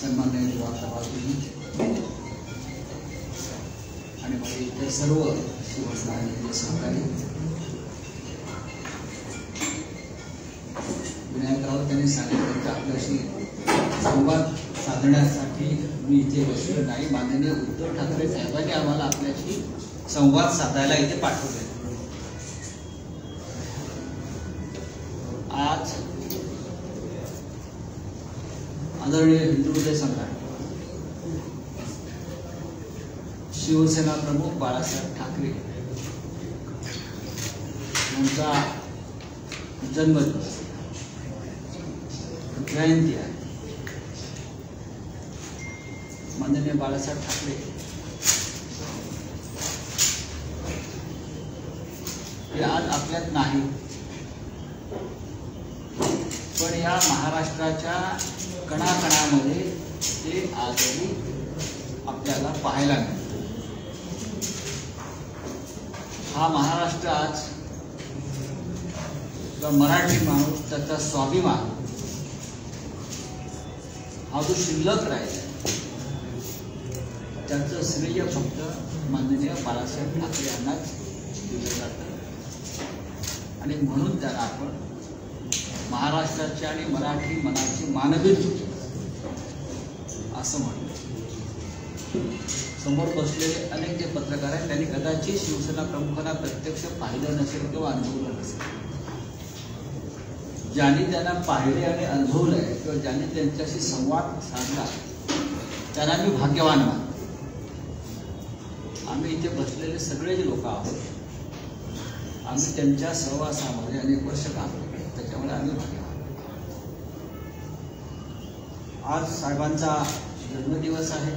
सन्माननीय युवा सभापती आणि माझे इतर सर्व शिवसेना सहकारी विनायक राऊत यांनी सांगितलं की आपल्याशी संवाद साधण्यासाठी मी इथे बसलो नाही. माननीय उद्धव ठाकरे साहेबांनी आम्हाला आपल्याशी संवाद साधायला इथे पाठवले. आज आदरणीय हिंदुहृदय सम्राट शिवसेना प्रमुख बाळासाहेब ठाकरे यांचा जन्मदिवस जयंती आहे. माननीय बाळासाहेब ठाकरे हे आज आपल्यात नाही, पण या महाराष्ट्राच्या कणाकणामध्ये ते आजही आपल्याला पाहायला मिळतं. हा महाराष्ट्र आज मराठी माणूस त्याचा स्वाभिमान हा जो शिल्लक राहिला त्याचं श्रेय फक्त माननीय बाळासाहेब ठाकरे यांनाच दिलं जातं आणि म्हणून त्यांना आपण महाराष्ट्राची आणि मराठी मनाची मानवीर असं म्हणतो. समोर बसलेले अनेक जे पत्रकार आहेत त्यांनी कदाचित शिवसेना प्रमुखांना प्रत्यक्ष पाहिलं नसेल किंवा अनुभवलं नसेल. ज्यांनी त्यांना पाहिले आणि अनुभवलंय किंवा ज्यांनी त्यांच्याशी संवाद साधला त्यांना मी भाग्यवान मानतो. आम्ही इथे बसलेले सगळे जे लोक आहोत आम्ही त्यांच्या सहवासामध्ये अनेक वर्ष काम केलं, त्याच्यामुळे आम्ही भाग्यवान. आज साहेबांचा जन्मदिवस आहे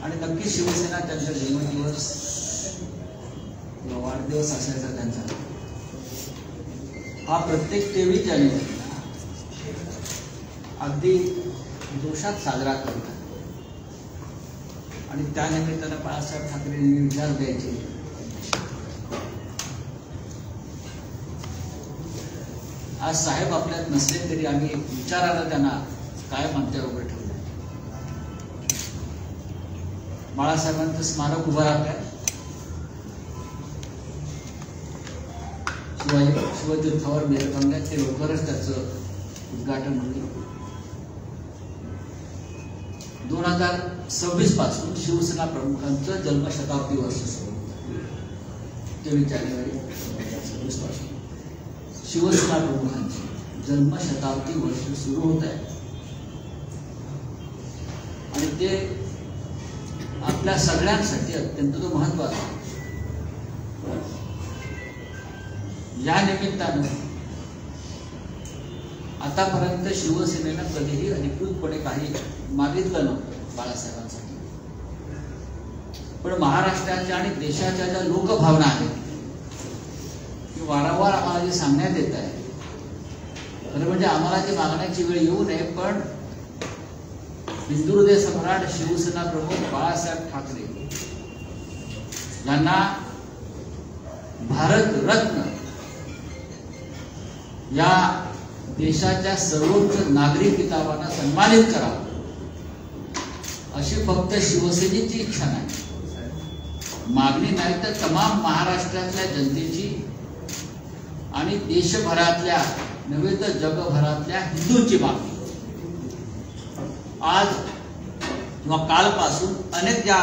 आणि नक्की शिवसेना त्यांचा जन्मदिवस वाढदिवस असायचा त्यांचा हा प्रत्येक 23 जानेवारीला अगदी जोशात साजरा करतात आणि त्यानिमित्तानं बाळासाहेब ठाकरेंनी विचार द्यायचे. आज साहेब आपल्यात नसले तरी आम्ही विचाराला त्यांना कायम आमच्या उभे ठेवले. बाळासाहेबांचं स्मारक उभं राहतंय. शिवतीर्थावर मेहरबंगात ते लवकरच त्याचं उद्घाटन होईल. 2026 पासून शिवसेना प्रमुखांचं जन्मशताब्दी वर्ष सुरू होतं. 23 जानेवारी 2026 पासून शिवसेना प्रमुखांची जन्मशताब्दी वर्ष सुरू होत आहे आणि ते आपल्या सगळ्यांसाठी अत्यंत महत्वाचं आहे. या निमित्तानं आतापर्यंत शिवसेनेनं कधीही अधिकृतपणे काही मागितलं नव्हतं बाळासाहेबांसाठी, पण महाराष्ट्राच्या आणि देशाच्या ज्या लोकभावना आहेत की वारंवार आम्हाला जे सांगण्यात येत आहे खरं म्हणजे आम्हाला ती मागण्याची वेळ येऊ नये, पण हिंदुहृदय सम्राट शिवसेना प्रमुख बाळासाहेब ठाकरे यांना भारत रत्न या देशाच्या सर्वोच्च नागरी किताबानं सन्मानित करावं अशी फक्त शिवसेनेची इच्छा नाही, मागणी नाही, तर तमाम महाराष्ट्रातल्या जनतेची आणि देशभरातल्या नव्हे तर जगभरातल्या हिंदूंची मागणी. आज किंवा कालपासून अनेक ज्या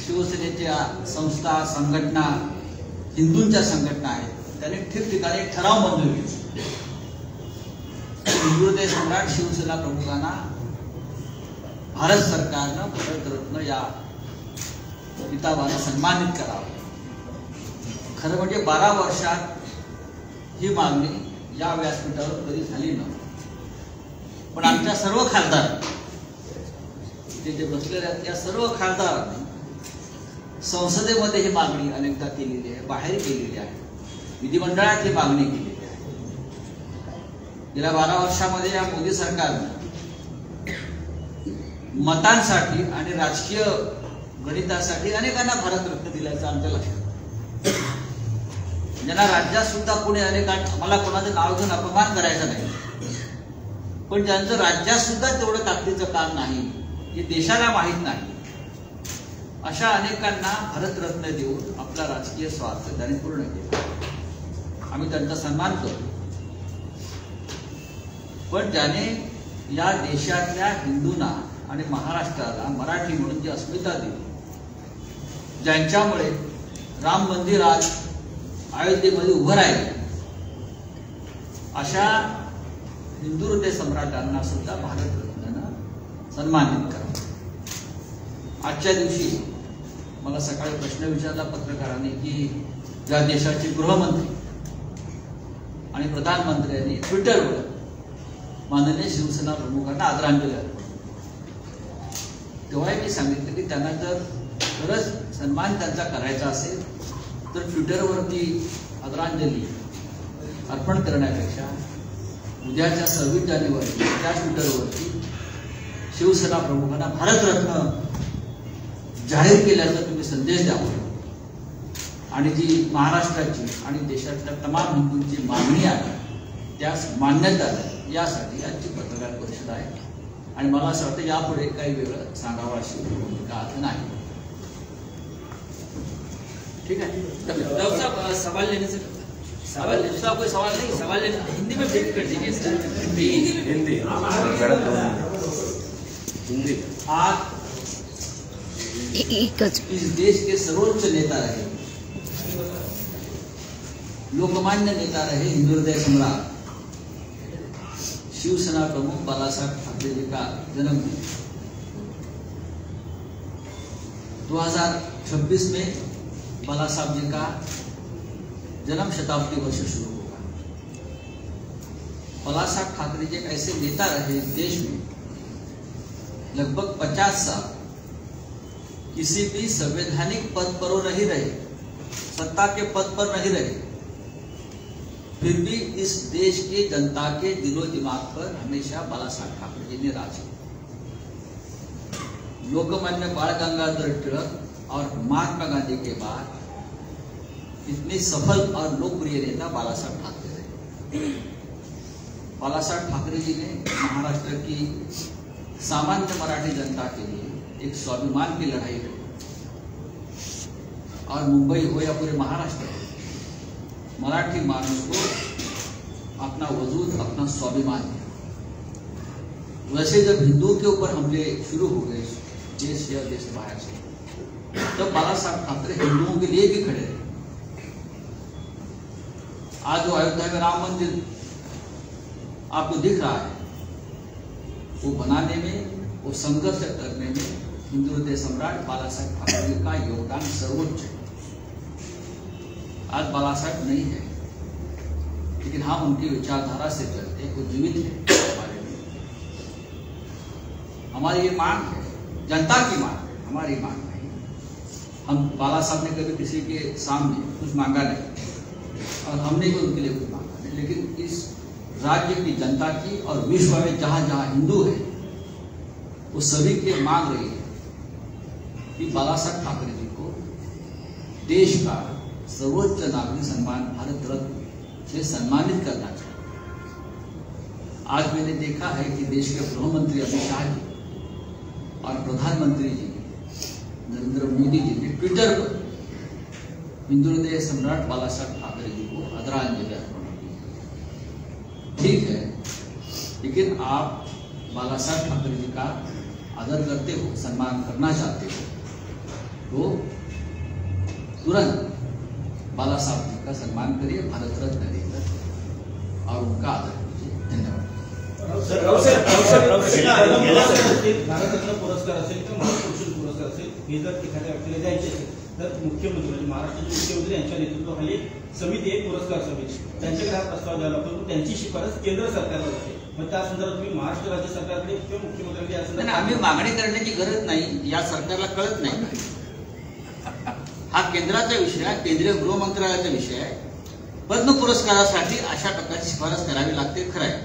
शिवसेनेच्या संस्था संघटना हिंदूंच्या संघटना आहेत त्यांनी ठिकठिकाणी ठराव मंजूर केले. हिंदुहृदय सम्राट शिवसेना प्रमुखांना भारत सरकारनं भारतरत्न या किताबानं सन्मानित करावं. खरं म्हणजे 12 वर्षात ही मागणी या व्यासपीठावर कधी झाली नव्हती, पण आमच्या सर्व खासदार ते जे बसलेले आहेत त्या सर्व खासदारांनी संसदेमध्ये ही मागणी अनेकदा केलेली आहे, बाहेर केलेली आहे, विधिमंडळात ही मागणी केलेली आहे. गेल्या 12 वर्षामध्ये या मोदी सरकारनं मतांसाठी आणि राजकीय गणितासाठी अनेकांना भारतरत्न दिल्याचं आमच्या लक्षात. ज्यांना राज्यात सुद्धा पुणे अनेकांना, मला कोणाचं नाव घेऊन अपमान करायचा नाही, पण ज्यांचं राज्यात सुद्धा तेवढं ताकदीचं काम नाही, हे देशाला माहीत नाही, अशा अनेकांना भारतरत्न देऊन आपला राजकीय स्वार्थ त्यांनी पूर्ण केला. आम्ही त्यांचा सन्मान करतो. पण ज्याने या देशातल्या हिंदूंना आणि महाराष्ट्राला मराठी म्हणून जी अस्मिता दिली, ज्यांच्यामुळे राम मंदिर आज अयोध्येमध्ये उभं राहिले, अशा हिंदू हृदय सम्राटांना सुद्धा भारतरत्नानं सन्मानित करा. आजच्या दिवशी मला सकाळी प्रश्न विचारला पत्रकारांनी की ज्या देशाचे गृहमंत्री आणि प्रधानमंत्र्यांनी ट्विटरवर माननीय शिवसेना प्रमुखांना आदरांजली अर्पण, तेव्हा मी सांगितलं की त्यांना जर खरंच सन्मान त्यांचा करायचा असेल तर ट्विटरवरती आदरांजली अर्पण करण्यापेक्षा उद्याच्या 26 जानेवारी त्या ट्विटरवरती शिवसेना प्रमुखांना भारतरत्न जाहीर केल्याचा तुम्ही संदेश द्यावा आणि जी महाराष्ट्राची आणि देशातल्या तमाम हिंदूंची मागणी आहे त्यास मान्यता द्या, यासाठी आजची पत्रकार परिषद आहे. आणि मला असं वाटतं यापुढे काही वेगळं सांगावं अशी भूमिका आता नाही. ठीक है, सवाल लेने से दूसरा कोई सवाल नहीं, सवाल हिंदी में ब्रीफ कर दीजिए सर. हिंदी आज इस देश के सर्वोच्च नेता रहे, लोकमान्य नेता रहे, हिंदू हृदय सम्राट शिवसेना प्रमुख बालासाहेब ठाकरे जी का जन्मदिन 2026 में बालासाहेब जी का जन्म शताब्दी वर्ष शुरू होगा. बालासाहेब ठाकरे जी एक ऐसे नेता रहे इस देश में, लगभग 50 साल किसी भी संवैधानिक पद पर वो नहीं रहे, सत्ता के पद पर नहीं रहे, फिर भी इस देश की जनता के दिलो दिमाग पर हमेशा बालासाहेब ठाकरे जी ने राज किया. लोकमान्य बाल गंगाधर तिलक और महात्मा गांधी के बाद इतने सफल और लोकप्रिय नेता बालासाहेब ठाकरे रहे. बालासाहेब ठाकरे जी ने महाराष्ट्र की सामान्य मराठी जनता के लिए एक स्वाभिमान की लड़ाई लड़ी और मुंबई हो या पूरे महाराष्ट्र हो, मराठी मानस को अपना वजूद, अपना स्वाभिमान दिया. वैसे जब हिंदुओं के ऊपर हमले शुरू हो गए देश या देश बाहर से, तब बालासाहेब ठाकरे हिंदुओं के लिए भी खड़े रहे. आज जो अयोध्या में राम मंदिर आपको दिख रहा है, वो बनाने में, वो संघर्ष करने में हिंदू हृदय सम्राट बालासाहेब ठाकरे का योगदान सर्वोच्च है. आज बालासाहेब नहीं है, लेकिन हम उनकी विचारधारा से चलते हैं, वो जीवित है हमारे लिए. हमारी ये मांग है, जनता की मांग है, हमारी मांग नहीं. हम बालासाहेब ने कभी किसी के सामने कुछ मांगा नहीं और हमने भी उनके लिए कुछ मांगा नहीं, लेकिन इस राज्य की जनता की और विश्व में जहां जहां हिंदू है वो सभी के मांग रही है कि बालासाहेब ठाकरे जी को देश का सर्वोच्च नागरिक सम्मान भारत रत्न से सम्मानित करना चाहिए. आज मैंने देखा है कि देश के गृहमंत्री अमित शाह जी और प्रधानमंत्री जी नरेंद्र मोदी जी ने ट्विटर पर हिंदू हृदय सम्राट बालासाहेब ठाकरे जी को आदरांजलि अर्पण की. ठीक है, लेकिन आप बालासाहेब ठाकरे जी का आदर करते हो, सम्मान करना चाहते हो, तो तुरंत बालासाहेब जी का सम्मान करिए, भारत रत्न देकर और उनका आदर कीजिए. धन्यवाद. भारतरत्न पुरस्कार असेल किंवा महापुरुष पुरस्कार असेल, हे जर एखाद्या व्यक्तीला द्यायचे असेल तर मुख्यमंत्री म्हणजे महाराष्ट्राचे मुख्यमंत्री यांच्या नेतृत्वाखाली समिती आहे, पुरस्कार समिती, त्यांच्याकडे हा प्रस्ताव द्यावा लागतो. त्यांची शिफारस केंद्र सरकारला होते. मग त्या संदर्भात तुम्ही महाराष्ट्र राज्य सरकारकडे किंवा मुख्यमंत्र्यांकडे या संदर्भात आम्ही मागणी करण्याची गरज नाही, या सरकारला कळत नाही. हा केंद्राचा विषय आहे, केंद्रीय गृहमंत्रालयाचा विषय आहे. पद्म पुरस्कारासाठी अशा प्रकारची शिफारस करावी लागते, खरं आहे.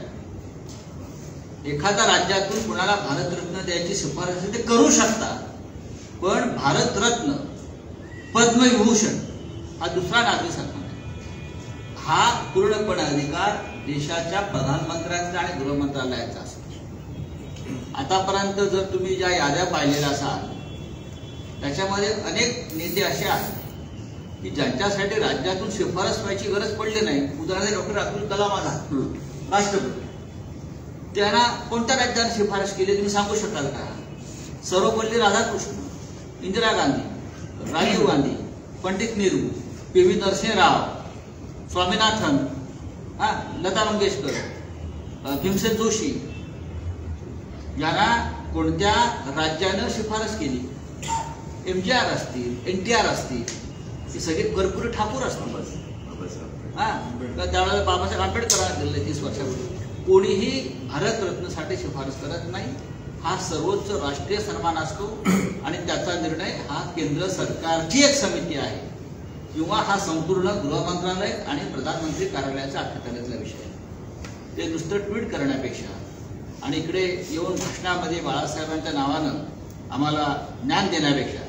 एखाद्या राज्यातून कुणाला भारतरत्न द्यायची शिफारस ते करू शकतात, पण भारतरत्न, पद्मविभूषण हा दुसरा नागरिक सन्मान आहे. हा पूर्णपणे अधिकार देशाच्या प्रधानमंत्र्यांचा आणि गृहमंत्रालयाचा असतो. आतापर्यंत जर तुम्ही ज्या याद्या पाहिलेल्या असाल त्याच्यामध्ये अनेक नेते असे आहेत की ज्यांच्यासाठी राज्यातून शिफारस व्हायची गरज पडली नाही. उदाहरणार्थ डॉक्टर अब्दुल कलाम आझाद राष्ट्रपती, त्यांना कोणत्या राज्याने शिफारस केली तुम्ही सांगू शकाल का? सर्वपल्ली राधाकृष्ण, इंदिरा गांधी, राजीव गांधी, पंडित नेहरू, पी.व्ही. नरसिंहराव, स्वामीनाथन, लता मंगेशकर, भीमसेन जोशी यांना कोणत्या राज्यानं शिफारस केली? MGR असतील, NTR असतील, ही सगळी कर्पूरी ठाकूर असतील. त्यावेळेला बाबासाहेब आंबेडकरांना दिले 30 वर्षापूर्वी. कोणीही भारतरत्नसाठी शिफारस करत नाही. हा सर्वोच्च राष्ट्रीय सन्मान असतो आणि त्याचा निर्णय हा केंद्र सरकारची एक समिती आहे किंवा हा संपूर्ण गृहमंत्रालय आणि प्रधानमंत्री कार्यालयाचा अखत्यारीतला विषय आहे. ते नुसतं ट्विट करण्यापेक्षा आणि इकडे येऊन भाषणामध्ये बाळासाहेबांच्या नावानं आम्हाला ज्ञान देण्यापेक्षा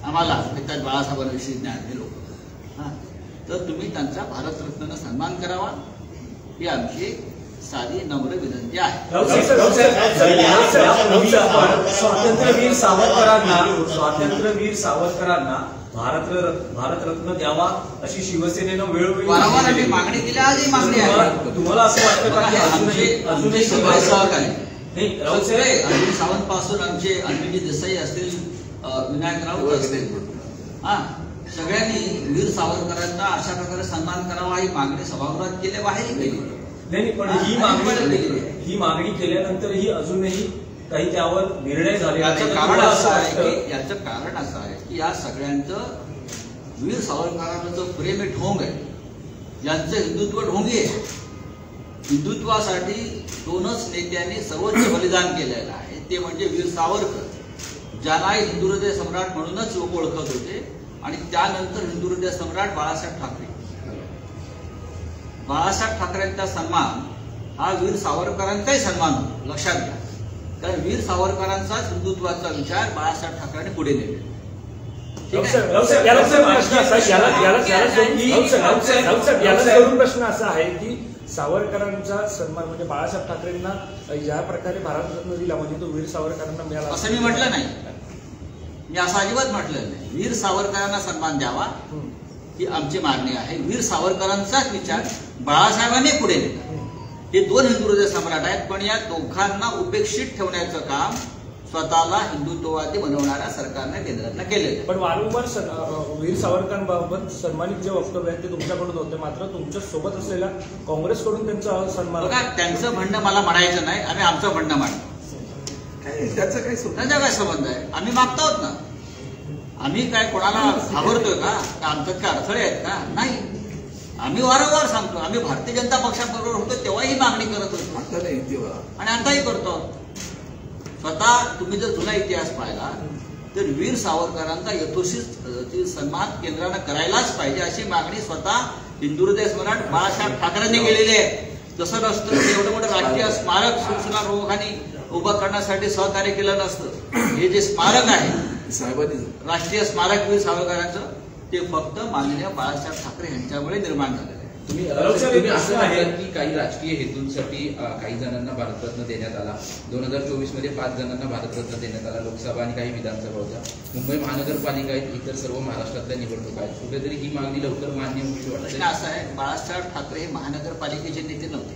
आम्हाला त्यात बाळासाहेबांविषयी ज्ञान दिलो तर तुम्ही त्यांचा भारतरत्नानं सन्मान करावा ही आमची साधी नम्र विनंती आहे. स्वातंत्र्यवीर सावरकरांना भारतरत्न द्यावा अशी शिवसेनेनं वेळोवेळी वारंवार आम्ही मागणी केली. आजही मागणी आहे. तुम्हाला असं वाटतं का की अजूनही सहकारी अरविंद सावंत पासून आमचे अनिल देसाई असतील, विनायक राऊत असतील, सगळ्यांनी वीर सावरकरांचा अशा प्रकारे सन्मान करावा ही मागणी सभागृहात केली, बाहेर केली नाही. पण ही मागणी केल्यानंतरही अजूनही काही त्यावर निर्णय झाले. याचं कारण असं आहे की या सगळ्यांचं वीर सावरकरांचं जो प्रेम आहे, ढोंग आहे, यांचं हिंदुत्व ढोंगी आहे. हिंदुत्वासाठी 2च नेत्यांनी सर्वोच्च बलिदान केलेलं आहे, ते म्हणजे वीर सावरकर, ज्याला हिंदू हृदय सम्राट म्हणूनच लोक ओळखत होते, आणि त्यानंतर हिंदू हृदय सम्राट बाळासाहेब ठाकरे. बाळासाहेब ठाकरेंचा सन्मान हा वीर सावरकरांचाही सन्मान होतो, लक्षात घ्या. कारण वीर सावरकरांचाच हिंदुत्वाचा विचार बाळासाहेब ठाकरेंनी पुढे नेले. प्रश्न असा आहे की सावरकरांचा सन्मान म्हणजे बाळासाहेब ठाकरेंना ज्या प्रकारे भारतरत्न दिला म्हणजे तो वीर सावरकरांना मिळाला असं मी म्हटलं नाही. मी असं अजिबात म्हटलं नाही. वीर सावरकरांना सन्मान द्यावा ही आमची मागणी आहे. वीर सावरकरांचाच विचार बाळासाहेबांनी पुढे नेला. हे 2 हिंदू हृदय सम्राट आहेत, पण या दोघांना उपेक्षित ठेवण्याचं काम स्वतःला हिंदुत्ववादी बनवणाऱ्या सरकारने केंद्रानं केलेलं. पण वारंवार वीर सावरकरांबाबत सन्मानित जे वक्तव्य आहेत ते तुमच्याकडून होते, मात्र तुमच्या सोबत असलेल्या काँग्रेसकडून त्यांचा सन्मान. बघा, त्यांचं म्हणणं मला म्हणायचं नाही, आम्ही आमचं म्हणणं मांडतो. त्याचा काय संबंध आहे? आम्ही मागतो आहोत ना. आम्ही काय कोणाला घाबरतोय का? आमच्यात काय अडथळे आहेत का? नाही. आम्ही वारंवार सांगतो, आम्ही भारतीय जनता पक्षाबरोबर होतो तेव्हाही मागणी करत होतो आणि आताही करतो. स्वतः तुम्ही जर जुना इतिहास पाहिला तर वीर सावरकरांचा यथोचित सन्मान केंद्रानं करायलाच पाहिजे अशी मागणी स्वतः हिंदू हृदय सम्राट बाळासाहेब ठाकरेंनी केलेली आहे. जसं नसतं एवढं मोठं राष्ट्रीय स्मारक शिवसेना प्रमुखांनी उभं करण्यासाठी सहकार्य केलं नसतं. हे जे स्मारक आहे राष्ट्रीय स्मारक वीर सावरकरांचं, ते फक्त माननीय बाळासाहेब ठाकरे यांच्यामुळे निर्माण झालेलं आहे. तुम्ही असं आहे की काही राजकीय हेतूंसाठी काही जणांना भारतरत्न देण्यात आला. 2024 मध्ये 5 जणांना भारतरत्न देण्यात आला. लोकसभा आणि काही विधानसभा होत्या. मुंबई महानगरपालिका आहेत, इतर सर्व महाराष्ट्रातल्या निवडणुका आहेत. कुठेतरी ही मागणी लवकर मान्य होऊ वाटते. प्रश्न असा आहे, बाळासाहेब ठाकरे हे महानगरपालिकेचे नेते नव्हते.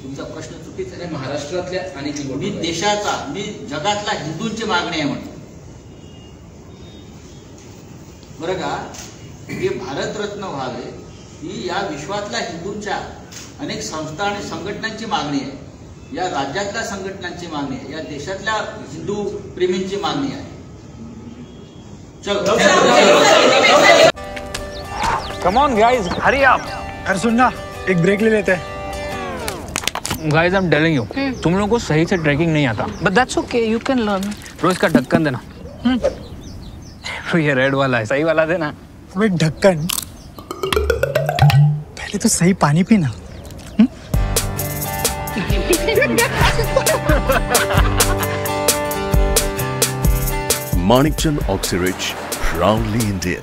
तुमचा प्रश्न चुकीचा आहे. महाराष्ट्रातल्या अनेक मी देशाचा, मी जगातला हिंदूंची मागणी आहे म्हणतो. बरं का, हे भारतरत्न व्हावे ही या विश्वातल्या हिंदूंच्या अनेक संस्था आणि संघटनांची मागणी आहे. या राज्यातल्या संघटनांची मागणी आहे. या देशातल्या हिंदू प्रेमींची मागणी आहे. चलो कम ऑन गाइस, हरी आप. अरे सुन ना, एक ब्रेक ले लेते हैं. Guys, I am telling you, तुम लोगों को सही से ट्रैकिंग नहीं आता. But that's okay, you can learn. रोज का ढक्कन देना. ये रेड वाला है, सही वाला देना. अबे ढक्कन, पहले तो सही पानी पीना. Manikchand Oxyrich, proudly Indian.